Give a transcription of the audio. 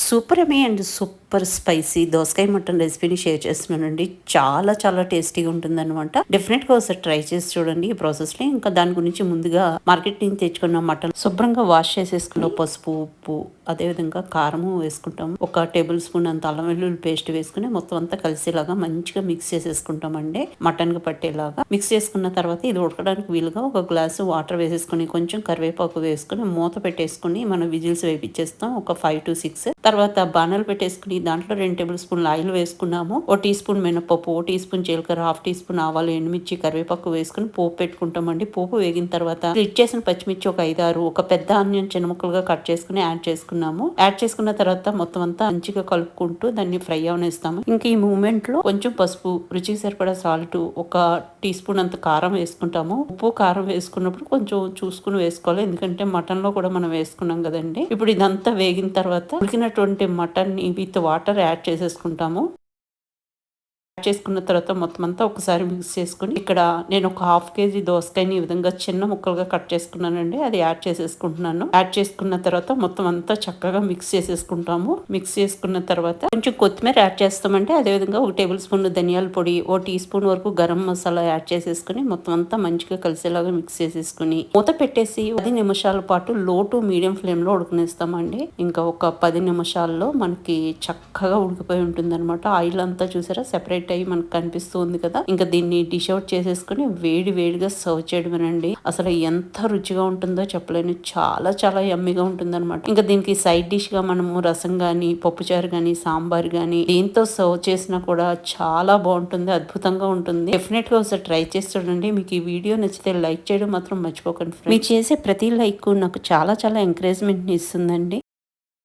Super ఎమీ and super spicy దోసకాయ mutton రెసిపీని share చేస్తున్నానండి. చాలా చాలా టేస్టీగా ఉంటుందన్నమాట. డెఫినెట్గా ఒకసారి ట్రై చేసి చూడండి ఈ ప్రాసెస్లో. ఇంకా దాని గురించి ముందుగా మార్కెట్ నుంచి తెచ్చుకున్న మటన్ శుభ్రంగా వాష్ చేసేసుకున్న పసుపు, ఉప్పు, అదేవిధంగా కారము వేసుకుంటాం. 1 టేబుల్ స్పూన్ అంత అల్లం వెల్లుల్లి పేస్ట్ వేసుకుని మొత్తం అంతా కలిసేలాగా మంచిగా మిక్స్ చేసేసుకుంటామండి. మటన్కి పట్టేలాగా మిక్స్ చేసుకున్న తర్వాత ఇది ఉడకడానికి వీలుగా 1 గ్లాసు వాటర్ వేసేసుకుని కొంచెం కరివేపాకు వేసుకుని మూత పెట్టేసుకుని మనం విజిల్స్ వేపించేస్తాం. ఒక 5 to 6 తర్వాత బాణలు పెట్టేసుకుని దాంట్లో 2 టేబుల్ స్పూన్ల ఆయిల్ వేసుకున్నాము. 1 టీ స్పూన్ మినపప్పు, 1 టీ స్పూన్ జీలకర్ర, 1/2 టీ స్పూన్ ఆవాలు, ఎండుమిర్చి, కరివేపాకు వేసుకుని పోపు పెట్టుకుంటామండి. పోపు వేగిన తర్వాత స్ప్లిట్ చేసిన పచ్చిమిర్చి ఒక 5-6, ఒక పెద్ద ఆనియన్ చిన్న ముక్కలుగా కట్ చేసుకుని యాడ్ చేసుకున్నాము. యాడ్ చేసుకున్న తర్వాత మొత్తం అంతా మంచిగా కలుపుకుంటూ దాన్ని ఫ్రై అవనిస్తాము. ఇంకా ఈ మూమెంట్ లో కొంచెం పసుపు, రుచికి సరిపడా సాల్ట్, 1 టీ స్పూన్ అంత కారం వేసుకుంటాము. ఉప్పు కారం వేసుకున్నప్పుడు కొంచెం చూసుకుని వేసుకోవాలి, ఎందుకంటే మటన్ లో కూడా మనం వేసుకున్నాం కదండి. ఇప్పుడు ఇదంతా వేగిన తర్వాత ఉడికినటువంటి మటన్ ని విత్ వాటర్ యాడ్ చేసేసుకుంటాము. చేసుకున్న తర్వాత మొత్తం అంతా ఒకసారి మిక్స్ చేసుకుని ఇక్కడ నేను ఒక 1/2 కేజీ దోసకాయని ఈ విధంగా చిన్న ముక్కలుగా కట్ చేసుకున్నానండి. అది యాడ్ చేసేసుకుంటున్నాను. యాడ్ చేసుకున్న తర్వాత మొత్తం అంతా చక్కగా మిక్స్ చేసేసుకుంటాము. మిక్స్ చేసుకున్న తర్వాత కొంచెం కొత్తిమీర యాడ్ చేస్తామంటే, అదేవిధంగా 1 టేబుల్ స్పూన్ ధనియాల పొడి, 1 టీ స్పూన్ వరకు గరం మసాలా యాడ్ చేసేసుకుని మొత్తం అంతా మంచిగా కలిసేలాగా మిక్స్ చేసేసుకుని మూత పెట్టేసి 10 నిమిషాల పాటు లో టు మీడియం ఫ్లేమ్ లో ఉడకనిస్తామండి. ఇంకా ఒక 10 నిమిషాల్లో మనకి చక్కగా ఉడికిపోయి ఉంటుంది అనమాట. ఆయిల్ అంతా చూసారా సెపరేట్ అయ్యి మనకు కనిపిస్తుంది కదా. ఇంకా దీన్ని డిష్ అవుట్ చేసేసుకుని వేడి వేడిగా సర్వ్ చేయడమేనండి. అసలు ఎంత రుచిగా ఉంటుందో చెప్పలేను. చాలా చాలా యమ్మీగా ఉంటుంది అనమాట. ఇంకా దీనికి సైడ్ డిష్ గా మనము రసం గాని, పప్పుచారు గాని, సాంబార్ గాని దీంతో సర్వ్ చేసినా కూడా చాలా బాగుంటుంది, అద్భుతంగా ఉంటుంది. డెఫినెట్ గా ఒకసారి ట్రై చేసి చూడండి. మీకు ఈ వీడియో నచ్చితే లైక్ చేయడం మాత్రం మర్చిపోకండి. మీరు చేసే ప్రతి లైక్ నాకు చాలా చాలా ఎంకరేజ్మెంట్ ఇస్తుందండి.